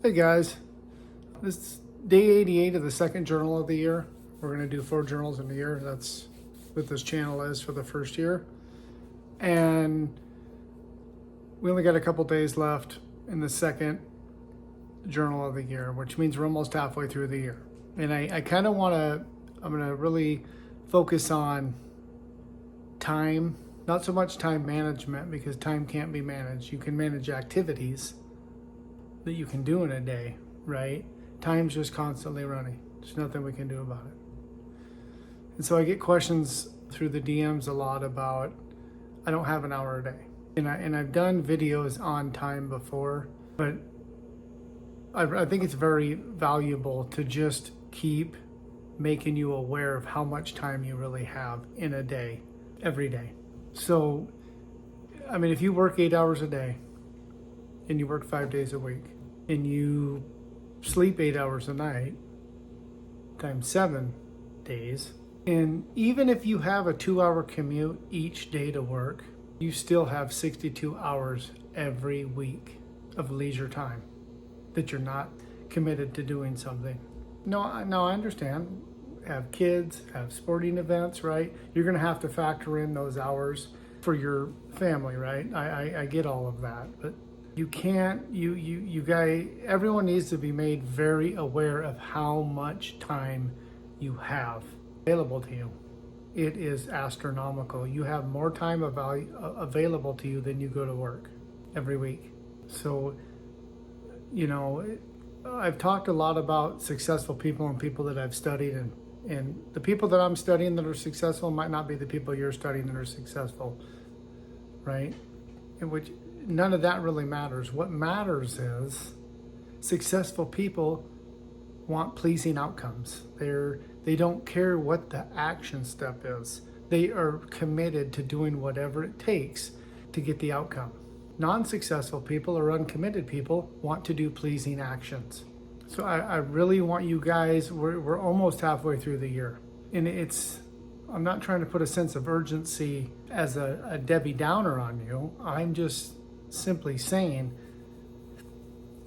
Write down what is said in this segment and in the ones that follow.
Hey guys, this is day 88 of the second journal of the year. We're going to do 4 journals in a year. That's what this channel is for the first year. And we only got a couple days left in the second journal of the year, which means we're almost halfway through the year. And I kind of I'm going to really focus on time, not so much time management, because time can't be managed. You can manage activities that you can do in a day, right? Time's just constantly running. There's nothing we can do about it. And so I get questions through the DMs a lot about, I don't have an hour a day. And I've done videos on time before, but I think it's very valuable to just keep making you aware of how much time you really have in a day, every day. So, I mean, if you work 8 hours a day, and you work 5 days a week, and you sleep 8 hours a night, times 7 days, and even if you have a 2-hour commute each day to work, you still have 62 hours every week of leisure time that you're not committed to doing something. No, I understand. Have kids, have sporting events, right? You're gonna have to factor in those hours for your family, right? I get all of that, but you can't, you guys, everyone needs to be made very aware of how much time you have available to you. It is astronomical. You have more time available to you than you go to work every week. So, you know, I've talked a lot about successful people and people that I've studied, and the people that I'm studying that are successful might not be the people you're studying that are successful, right? In which none of that really matters. What matters is successful people want pleasing outcomes. They don't care what the action step is. They are committed to doing whatever it takes to get the outcome. Non-successful people or uncommitted people want to do pleasing actions. So I really want you guys, we're almost halfway through the year. And I'm not trying to put a sense of urgency as a Debbie Downer on you. I'm just simply saying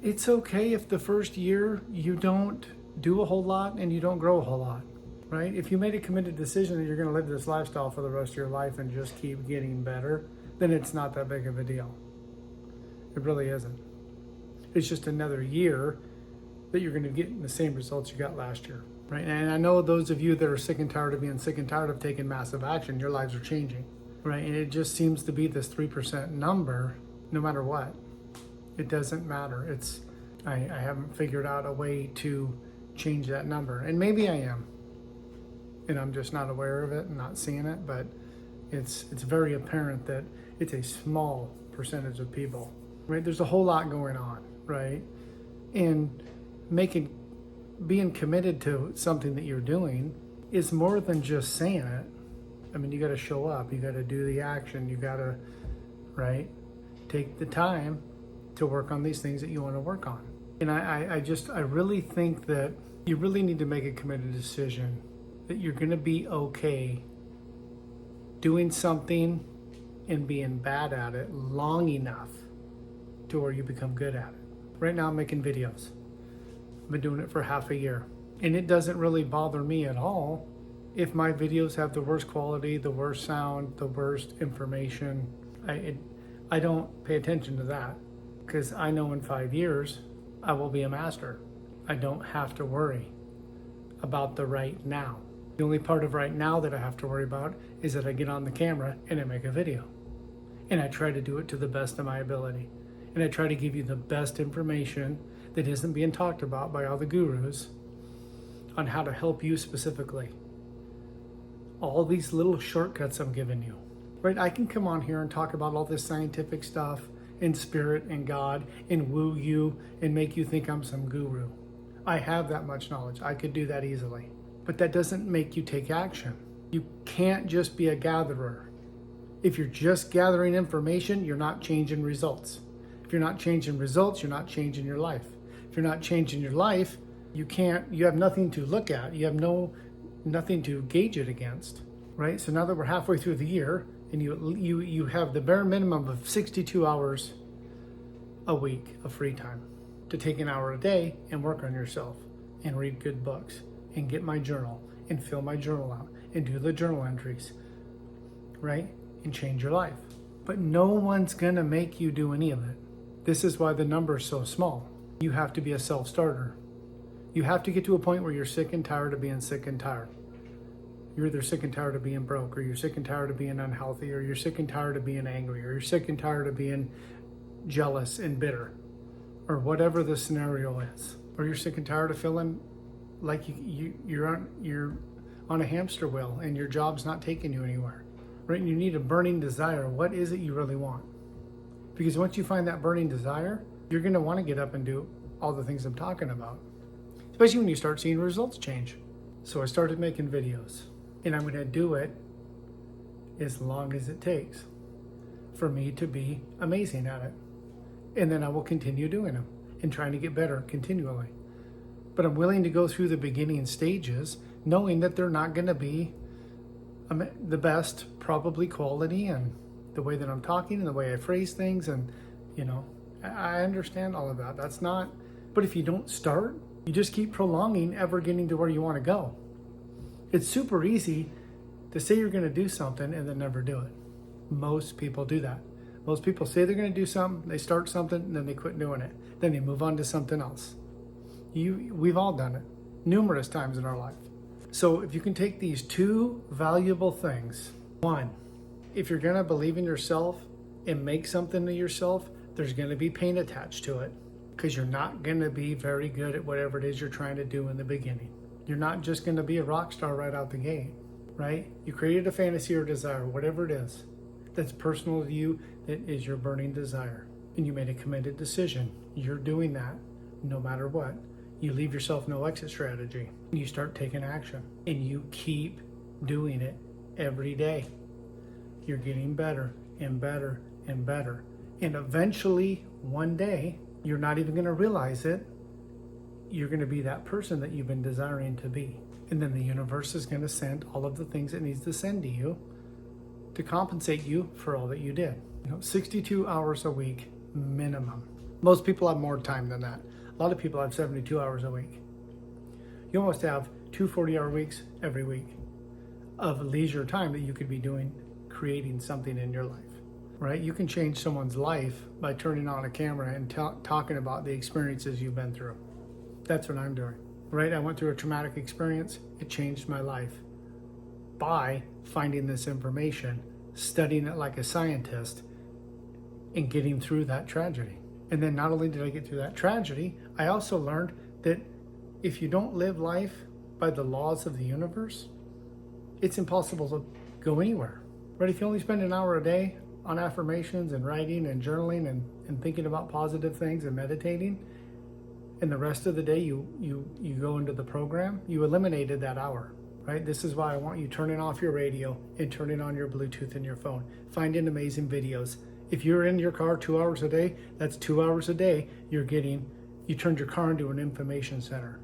it's okay if the first year you don't do a whole lot and you don't grow a whole lot, right? If you made a committed decision that you're going to live this lifestyle for the rest of your life and just keep getting better, then it's not that big of a deal. It really isn't. It's just another year that you're going to get the same results you got last year, right? And I know those of you that are sick and tired of being sick and tired of taking massive action, your lives are changing, right? And it just seems to be this 3% number no matter what. It doesn't matter. I haven't figured out a way to change that number. And maybe I am. And I'm just not aware of it and not seeing it, but it's very apparent that it's a small percentage of people, right? There's a whole lot going on, right? And being committed to something that you're doing is more than just saying it. I mean, you got to show up, you got to do the action, you got to, right? Take the time to work on these things that you want to work on. And I really think that you really need to make a committed decision that you're going to be okay doing something and being bad at it long enough to where you become good at it. Right now I'm making videos. I've been doing it for half a year. And it doesn't really bother me at all if my videos have the worst quality, the worst sound, the worst information. I don't pay attention to that because I know in 5 years I will be a master. I don't have to worry about the right now. The only part of right now that I have to worry about is that I get on the camera and I make a video. And I try to do it to the best of my ability. And I try to give you the best information that isn't being talked about by all the gurus on how to help you specifically. All these little shortcuts I'm giving you. Right, I can come on here and talk about all this scientific stuff and spirit and God and woo you and make you think I'm some guru. I have that much knowledge. I could do that easily. But that doesn't make you take action. You can't just be a gatherer. If you're just gathering information, you're not changing results. If you're not changing results, you're not changing your life. If you're not changing your life, you have nothing to look at. You have nothing to gauge it against, right? So now that we're halfway through the year, and you have the bare minimum of 62 hours a week of free time. to take an hour a day and work on yourself and read good books and get my journal and fill my journal out and do the journal entries, right? And change your life. But no one's gonna make you do any of it. This is why the number is so small. You have to be a self-starter. You have to get to a point where you're sick and tired of being sick and tired. You're either sick and tired of being broke, or you're sick and tired of being unhealthy, or you're sick and tired of being angry, or you're sick and tired of being jealous and bitter, or whatever the scenario is. Or you're sick and tired of feeling like you're on a hamster wheel and your job's not taking you anywhere, right? And you need a burning desire. What is it you really want? Because once you find that burning desire, you're going to want to get up and do all the things I'm talking about, especially when you start seeing results change. So I started making videos, and I'm going to do it as long as it takes for me to be amazing at it. And then I will continue doing them and trying to get better continually. But I'm willing to go through the beginning stages knowing that they're not going to be the best, probably quality, and the way that I'm talking and the way I phrase things. And, I understand all of that. That's not, but if you don't start, you just keep prolonging ever getting to where you want to go. It's super easy to say you're going to do something and then never do it. Most people do that. Most people say they're going to do something, they start something, and then they quit doing it. Then they move on to something else. We've all done it numerous times in our life. So if you can take these two valuable things, one, if you're going to believe in yourself and make something of yourself, there's going to be pain attached to it, because you're not going to be very good at whatever it is you're trying to do in the beginning. You're not just going to be a rock star right out the gate, right? You created a fantasy or desire, whatever it is, that's personal to you, that is your burning desire. And you made a committed decision. You're doing that no matter what. You leave yourself no exit strategy. You start taking action, and you keep doing it every day. You're getting better and better and better. And eventually, one day, you're not even going to realize it. You're going to be that person that you've been desiring to be. And then the universe is going to send all of the things it needs to send to you to compensate you for all that you did. 62 hours a week minimum. Most people have more time than that. A lot of people have 72 hours a week. You almost have 2 40-hour weeks every week of leisure time that you could be doing, creating something in your life, right? You can change someone's life by turning on a camera and talking about the experiences you've been through. That's what I'm doing, right? I went through a traumatic experience. It changed my life by finding this information, studying it like a scientist, and getting through that tragedy. And then not only did I get through that tragedy, I also learned that if you don't live life by the laws of the universe, it's impossible to go anywhere, right? If you only spend an hour a day on affirmations and writing and journaling and thinking about positive things and meditating, and the rest of the day you go into the program, you eliminated that hour, right? This is why I want you turning off your radio and turning on your Bluetooth in your phone, finding amazing videos. If you're in your car 2 hours a day, that's 2 hours a day you turned your car into an information center.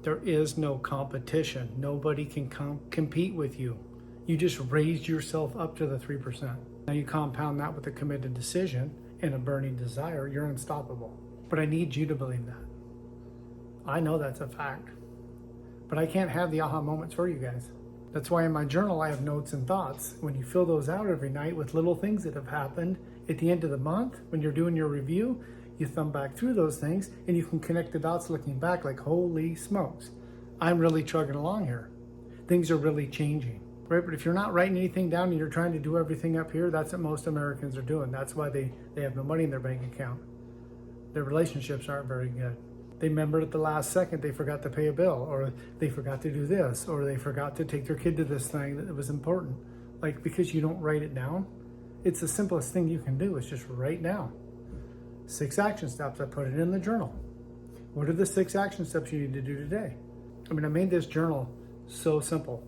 There is no competition. Nobody can compete with you. You just raised yourself up to the 3%. Now you compound that with a committed decision and a burning desire, you're unstoppable. But I need you to believe that. I know that's a fact. But I can't have the aha moments for you guys. That's why in my journal I have notes and thoughts. When you fill those out every night with little things that have happened at the end of the month, when you're doing your review, you thumb back through those things and you can connect the dots looking back like, holy smokes, I'm really chugging along here. Things are really changing, right? But if you're not writing anything down and you're trying to do everything up here, that's what most Americans are doing. That's why they have no money in their bank account. Their relationships aren't very good. They remembered at the last second they forgot to pay a bill, or they forgot to do this, or they forgot to take their kid to this thing that was important. Like, because you don't write it down, it's the simplest thing you can do is just write down 6 action steps. I put it in the journal. What are the 6 action steps you need to do today? I made this journal so simple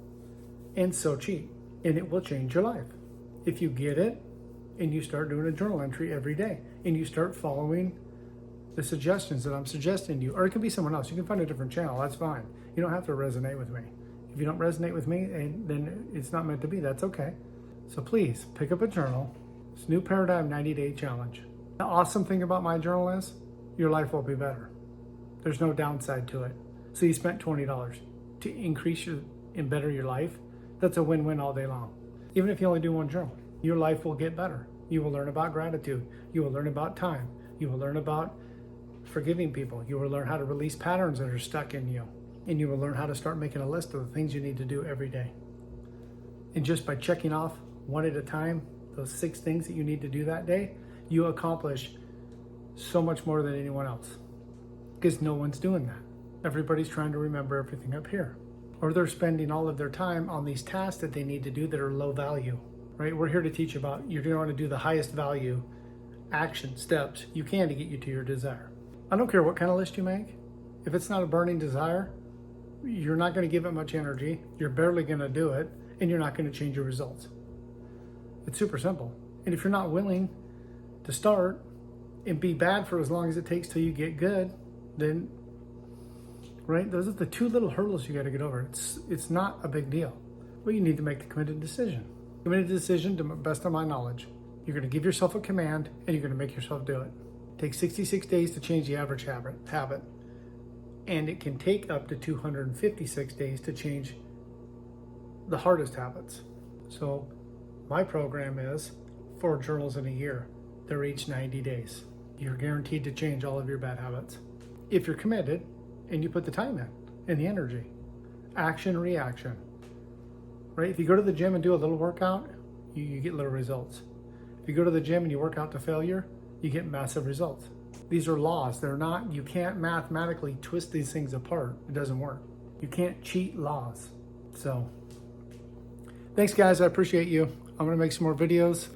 and so cheap, and it will change your life. If you get it and you start doing a journal entry every day and you start following the suggestions that I'm suggesting to you, or it can be someone else. You can find a different channel. That's fine. You don't have to resonate with me. If you don't resonate with me, then it's not meant to be. That's okay. So please pick up a journal. It's New Paradigm 90-Day Challenge. The awesome thing about my journal is your life will be better. There's no downside to it. So you spent $20 to increase and better your life. That's a win-win all day long. Even if you only do one journal, your life will get better. You will learn about gratitude. You will learn about time. You will learn about forgiving people. You will learn how to release patterns that are stuck in you. And you will learn how to start making a list of the things you need to do every day. And just by checking off one at a time, those 6 things that you need to do that day, you accomplish so much more than anyone else. Because no one's doing that. Everybody's trying to remember everything up here. Or they're spending all of their time on these tasks that they need to do that are low value, right? We're here to teach about, you're going to want to do the highest value action steps you can to get you to your desire. I don't care what kind of list you make. If it's not a burning desire, you're not going to give it much energy. You're barely going to do it, and you're not going to change your results. It's super simple. And if you're not willing to start and be bad for as long as it takes till you get good, then, right, those are the 2 little hurdles you got to get over. It's not a big deal. But you need to make the committed decision. Committed decision, to the best of my knowledge. You're going to give yourself a command, and you're going to make yourself do it. It takes 66 days to change the average habit. And it can take up to 256 days to change the hardest habits. So my program is 4 journals in a year. They're each 90 days. You're guaranteed to change all of your bad habits. If you're committed and you put the time in and the energy, action, reaction, right? If you go to the gym and do a little workout, you get little results. If you go to the gym and you work out to failure, you get massive results. These are laws. They're not, you can't mathematically twist these things apart. It doesn't work. You can't cheat laws. So thanks guys, I appreciate you. I'm gonna make some more videos.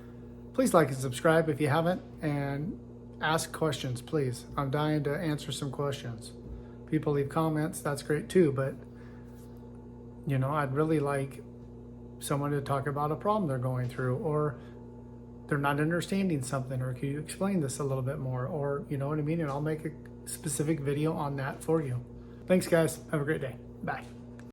Please like and subscribe if you haven't, and ask questions, please. I'm dying to answer some questions. People leave comments, that's great too, but you know, I'd really like someone to talk about a problem they're going through, or they're not understanding something, or can you explain this a little bit more, or you know what I mean? And I'll make a specific video on that for you. Thanks guys, have a great day. Bye.